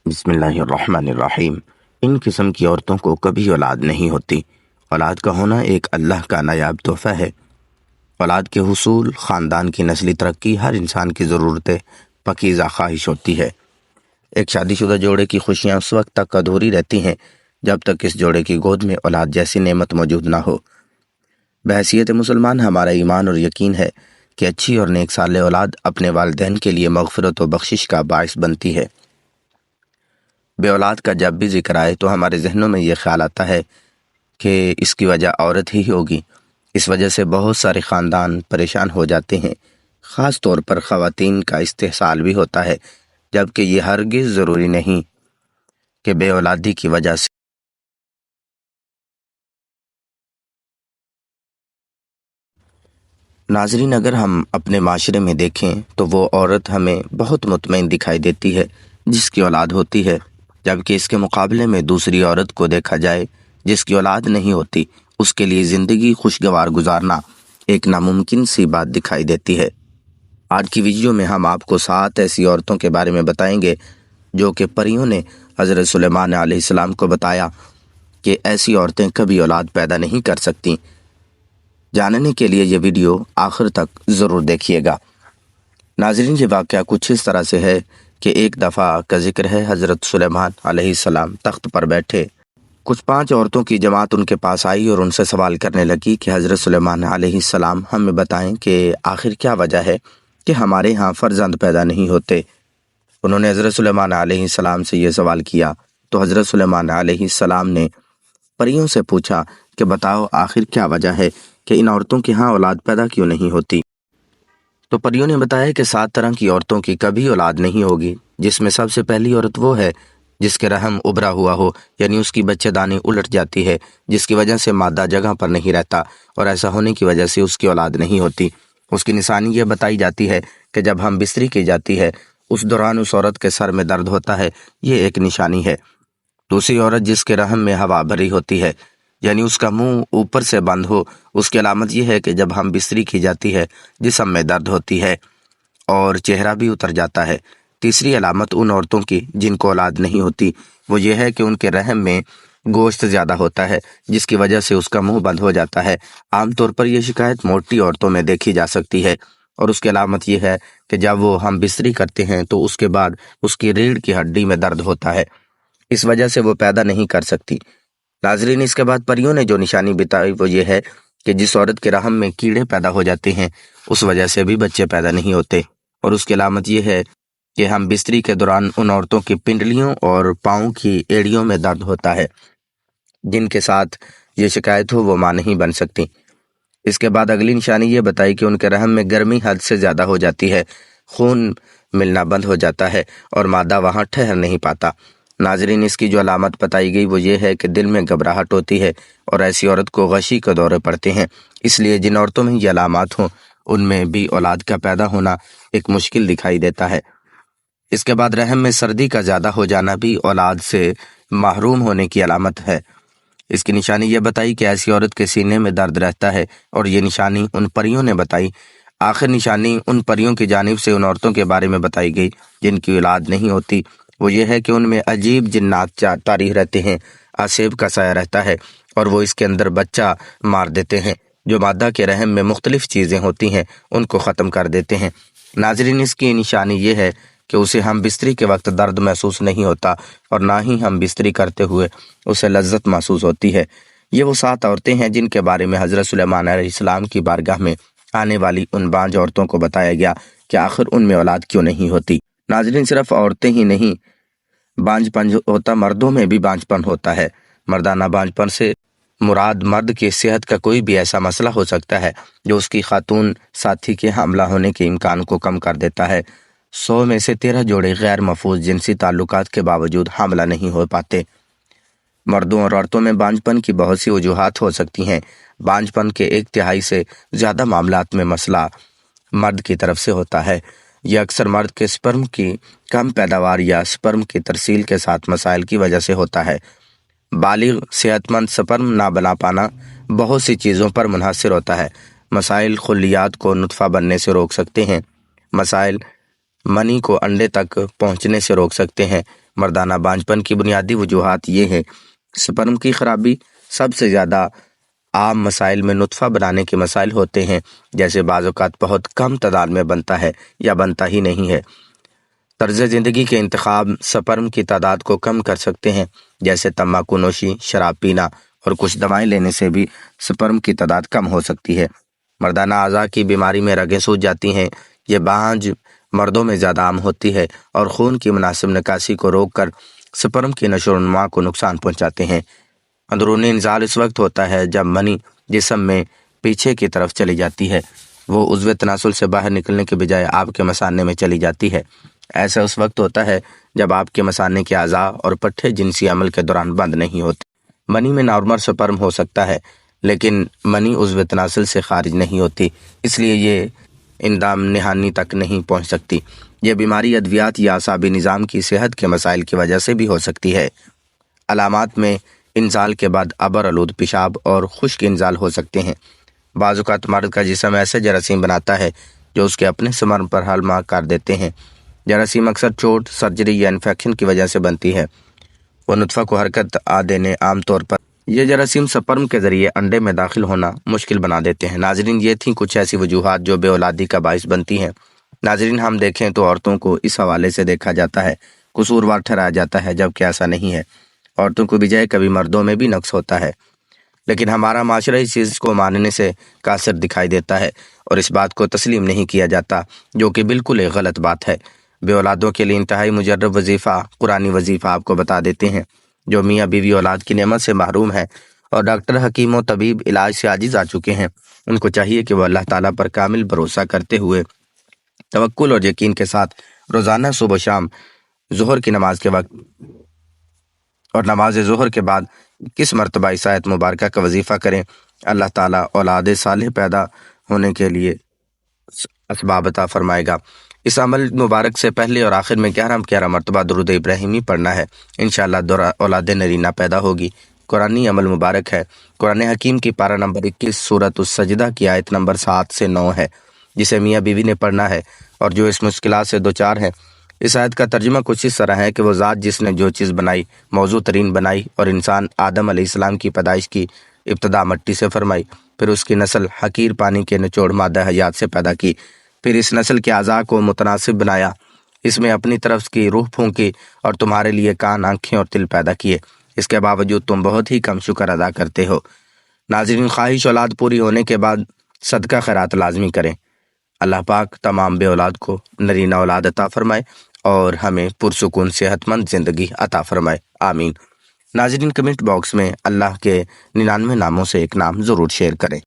بسم اللہ الرحمن الرحیم۔ ان قسم کی عورتوں کو کبھی اولاد نہیں ہوتی۔ اولاد کا ہونا ایک اللہ کا نایاب تحفہ ہے۔ اولاد کے حصول، خاندان کی نسلی ترقی ہر انسان کی ضرورت پاکیزہ خواہش ہوتی ہے۔ ایک شادی شدہ جوڑے کی خوشیاں اس وقت تک ادھوری رہتی ہیں جب تک اس جوڑے کی گود میں اولاد جیسی نعمت موجود نہ ہو۔ بحیثیت مسلمان ہمارا ایمان اور یقین ہے کہ اچھی اور نیک صالح اولاد اپنے والدین کے لیے مغفرت و بخشش کا باعث بنتی ہے۔ بے اولاد کا جب بھی ذکر آئے تو ہمارے ذہنوں میں یہ خیال آتا ہے کہ اس کی وجہ عورت ہی ہوگی۔ اس وجہ سے بہت سارے خاندان پریشان ہو جاتے ہیں، خاص طور پر خواتین کا استحصال بھی ہوتا ہے، جبکہ یہ ہرگز ضروری نہیں کہ بے اولادی کی وجہ سے ناظرین، اگر ہم اپنے معاشرے میں دیکھیں تو وہ عورت ہمیں بہت مطمئن دکھائی دیتی ہے جس کی اولاد ہوتی ہے، جبکہ اس کے مقابلے میں دوسری عورت کو دیکھا جائے جس کی اولاد نہیں ہوتی، اس کے لیے زندگی خوشگوار گزارنا ایک ناممکن سی بات دکھائی دیتی ہے۔ آج کی ویڈیو میں ہم آپ کو 7 ایسی عورتوں کے بارے میں بتائیں گے جو کہ پریوں نے حضرت سلیمان علیہ السلام کو بتایا کہ ایسی عورتیں کبھی اولاد پیدا نہیں کر سکتیں۔ جاننے کے لیے یہ ویڈیو آخر تک ضرور دیکھیے گا۔ ناظرین، یہ واقعہ کچھ اس طرح سے ہے کہ ایک دفعہ کا ذکر ہے، حضرت سلیمان علیہ السلام تخت پر بیٹھے، کچھ 5 عورتوں کی جماعت ان کے پاس آئی اور ان سے سوال کرنے لگی کہ حضرت سلیمان علیہ السلام ہمیں بتائیں کہ آخر کیا وجہ ہے کہ ہمارے ہاں فرزند پیدا نہیں ہوتے۔ انہوں نے حضرت سلیمان علیہ السلام سے یہ سوال کیا تو حضرت سلیمان علیہ السلام نے پریوں سے پوچھا کہ بتاؤ آخر کیا وجہ ہے کہ ان عورتوں کے ہاں اولاد پیدا کیوں نہیں ہوتی؟ تو پریوں نے بتایا کہ 7 طرح کی عورتوں کی کبھی اولاد نہیں ہوگی، جس میں سب سے پہلی عورت وہ ہے جس کے رحم ابھرا ہوا ہو، یعنی اس کی بچے دانی الٹ جاتی ہے، جس کی وجہ سے مادہ جگہ پر نہیں رہتا، اور ایسا ہونے کی وجہ سے اس کی اولاد نہیں ہوتی۔ اس کی نشانی یہ بتائی جاتی ہے کہ جب ہم بستری کی جاتی ہے اس دوران اس عورت کے سر میں درد ہوتا ہے، یہ ایک نشانی ہے۔ دوسری عورت جس کے رحم میں ہوا بھری ہوتی ہے، یعنی اس کا منہ اوپر سے بند ہو، اس کی علامت یہ ہے کہ جب ہم بستری کی جاتی ہے جسم میں درد ہوتی ہے اور چہرہ بھی اتر جاتا ہے۔ تیسری علامت ان عورتوں کی جن کو اولاد نہیں ہوتی وہ یہ ہے کہ ان کے رحم میں گوشت زیادہ ہوتا ہے، جس کی وجہ سے اس کا منہ بند ہو جاتا ہے۔ عام طور پر یہ شکایت موٹی عورتوں میں دیکھی جا سکتی ہے، اور اس کی علامت یہ ہے کہ جب وہ ہم بستری کرتے ہیں تو اس کے بعد اس کی ریڑھ کی ہڈی میں درد ہوتا ہے، اس وجہ سے وہ پیدا نہیں کر سکتی۔ ناظرین، اس کے بعد پریوں نے جو نشانی بتائی وہ یہ ہے کہ جس عورت کے رحم میں کیڑے پیدا ہو جاتے ہیں اس وجہ سے بھی بچے پیدا نہیں ہوتے، اور اس کی علامت یہ ہے کہ ہم بستری کے دوران ان عورتوں کی پنڈلیوں اور پاؤں کی ایڑیوں میں درد ہوتا ہے، جن کے ساتھ یہ شکایت ہو وہ ماں نہیں بن سکتی۔ اس کے بعد اگلی نشانی یہ بتائی کہ ان کے رحم میں گرمی حد سے زیادہ ہو جاتی ہے، خون ملنا بند ہو جاتا ہے اور مادہ وہاں ٹھہر نہیں پاتا۔ ناظرین، اس کی جو علامت بتائی گئی وہ یہ ہے کہ دل میں گھبراہٹ ہوتی ہے اور ایسی عورت کو غشی کے دورے پڑتے ہیں۔ اس لیے جن عورتوں میں یہ علامات ہوں ان میں بھی اولاد کا پیدا ہونا ایک مشکل دکھائی دیتا ہے۔ اس کے بعد رحم میں سردی کا زیادہ ہو جانا بھی اولاد سے محروم ہونے کی علامت ہے۔ اس کی نشانی یہ بتائی کہ ایسی عورت کے سینے میں درد رہتا ہے، اور یہ نشانی ان پریوں نے بتائی۔ آخر نشانی ان پریوں کی جانب سے ان عورتوں کے بارے میں بتائی گئی جن کی اولاد نہیں ہوتی، وہ یہ ہے کہ ان میں عجیب جنات طاری رہتے ہیں، آسیب کا سایہ رہتا ہے، اور وہ اس کے اندر بچہ مار دیتے ہیں۔ جو مادہ کے رحم میں مختلف چیزیں ہوتی ہیں ان کو ختم کر دیتے ہیں۔ ناظرین، اس کی نشانی یہ ہے کہ اسے ہم بستری کے وقت درد محسوس نہیں ہوتا، اور نہ ہی ہم بستری کرتے ہوئے اسے لذت محسوس ہوتی ہے۔ یہ وہ 7 عورتیں ہیں جن کے بارے میں حضرت سلیمان علیہ السلام کی بارگاہ میں آنے والی ان 5 عورتوں کو بتایا گیا کہ آخر ان میں اولاد کیوں نہیں ہوتی۔ ناظرین، صرف عورتیں ہی نہیں، بانجھ پن ہوتا مردوں میں بھی بانجھ پن ہوتا ہے۔ مردانہ بانجھ پن سے مراد مرد کی صحت کا کوئی بھی ایسا مسئلہ ہو سکتا ہے جو اس کی خاتون ساتھی کے حاملہ ہونے کے امکان کو کم کر دیتا ہے۔ 100 میں سے 13 جوڑے غیر محفوظ جنسی تعلقات کے باوجود حاملہ نہیں ہو پاتے۔ مردوں اور عورتوں میں بانجھ پن کی بہت سی وجوہات ہو سکتی ہیں۔ بانجھ پن کے 1/3 سے زیادہ معاملات میں مسئلہ مرد کی طرف سے ہوتا ہے۔ یہ اکثر مرد کے سپرم کی کم پیداوار یا سپرم کی ترسیل کے ساتھ مسائل کی وجہ سے ہوتا ہے۔ بالغ صحت مند سپرم نہ بنا پانا بہت سی چیزوں پر منحصر ہوتا ہے۔ مسائل خلیات کو نطفہ بننے سے روک سکتے ہیں، مسائل منی کو انڈے تک پہنچنے سے روک سکتے ہیں، مردانہ بانجپن کی بنیادی وجوہات یہ ہیں: سپرم کی خرابی۔ سب سے زیادہ عام مسائل میں نطفہ بنانے کے مسائل ہوتے ہیں، جیسے بعض اوقات بہت کم تعداد میں بنتا ہے یا بنتا ہی نہیں ہے۔ طرز زندگی کے انتخاب سپرم کی تعداد کو کم کر سکتے ہیں، جیسے تمباکو نوشی، شراب پینا اور کچھ دوائیں لینے سے بھی سپرم کی تعداد کم ہو سکتی ہے۔ مردانہ اعضاء کی بیماری میں رگیں سوج جاتی ہیں۔ یہ بانجھ مردوں میں زیادہ عام ہوتی ہے اور خون کی مناسب نکاسی کو روک کر سپرم کی نشو و نما کو نقصان پہنچاتے ہیں۔ اندرونی انزال اس وقت ہوتا ہے جب منی جسم میں پیچھے کی طرف چلی جاتی ہے، وہ عضو تناسل سے باہر نکلنے کے بجائے آپ کے مثانے میں چلی جاتی ہے۔ ایسا اس وقت ہوتا ہے جب آپ کے مثانے کے اعضاء اور پٹھے جنسی عمل کے دوران بند نہیں ہوتے۔ منی میں نارمل سپرم ہو سکتا ہے، لیکن منی عضو تناسل سے خارج نہیں ہوتی، اس لیے یہ اندام نہانی تک نہیں پہنچ سکتی۔ یہ بیماری ادویات یا اعصابی نظام کی صحت کے مسائل کی وجہ سے بھی ہو سکتی ہے۔ علامات میں انزال کے بعد ابر آلود پیشاب اور خشک انزال ہو سکتے ہیں۔ بعض اوقات مرد کا جسم ایسے جراثیم بناتا ہے جو اس کے اپنے سپرم پر حملہ کر دیتے ہیں۔ جراثیم اکثر چوٹ، سرجری یا انفیکشن کی وجہ سے بنتی ہے۔ وہ نطفہ کو حرکت دینے عام طور پر یہ جراثیم سپرم کے ذریعے انڈے میں داخل ہونا مشکل بنا دیتے ہیں۔ ناظرین، یہ تھیں کچھ ایسی وجوہات جو بے اولادی کا باعث بنتی ہیں۔ ناظرین، ہم دیکھیں تو عورتوں کو اس حوالے سے دیکھا جاتا ہے، قصوروار ٹھہرایا جاتا ہے، جبکہ ایسا نہیں ہے۔ عورتوں کو بجائے کبھی مردوں میں بھی نقص ہوتا ہے، لیکن ہمارا معاشرہ اس چیز کو ماننے سے قاصر دکھائی دیتا ہے اور اس بات کو تسلیم نہیں کیا جاتا، جو کہ بالکل ایک غلط بات ہے۔ بے اولادوں کے لیے انتہائی مجرب وظیفہ، قرآنی وظیفہ آپ کو بتا دیتے ہیں۔ جو میاں بیوی اولاد کی نعمت سے محروم ہیں اور ڈاکٹر، حکیم و طبیب علاج سے عاجز آ چکے ہیں، ان کو چاہیے کہ وہ اللہ تعالیٰ پر کامل بھروسہ کرتے ہوئے توکل اور یقین کے ساتھ روزانہ صبح و شام ظہر کی نماز کے وقت اور نماز ظہر کے بعد 21 مرتبہ اس آیت مبارکہ کا وظیفہ کریں۔ اللہ تعالیٰ اولاد صالح پیدا ہونے کے لیے اسباب عطا فرمائے گا۔ اس عمل مبارک سے پہلے اور آخر میں 11 مرتبہ درود ابراہیمی پڑھنا ہے۔ انشاءاللہ اولاد نرینہ پیدا ہوگی۔ قرآنی عمل مبارک ہے۔ قرآن حکیم کی پارہ نمبر 21 سورۃ السجدہ کی آیت نمبر 7 سے 9 ہے، جسے میاں بیوی نے پڑھنا ہے، اور جو اس مشکلات سے دوچار ہیں۔ اس آیت کا ترجمہ کچھ اس طرح ہے کہ وہ ذات جس نے جو چیز بنائی، موضوع ترین بنائی، اور انسان آدم علیہ السلام کی پیدائش کی ابتدا مٹی سے فرمائی، پھر اس کی نسل حقیر پانی کے نچوڑ مادہ حیات سے پیدا کی، پھر اس نسل کے اعضاء کو متناسب بنایا، اس میں اپنی طرف کی روح پھونکی اور تمہارے لیے کان، آنکھیں اور دل پیدا کیے۔ اس کے باوجود تم بہت ہی کم شکر ادا کرتے ہو۔ ناظرین، خواہش اولاد پوری ہونے کے بعد صدقہ خیرات لازمی کریں۔ اللہ پاک تمام بے اولاد کو نرینہ اولاد عطا فرمائے اور ہمیں پرسکون صحت مند زندگی عطا فرمائے، آمین۔ ناظرین، کمنٹ باکس میں اللہ کے 99 ناموں سے ایک نام ضرور شیئر کریں۔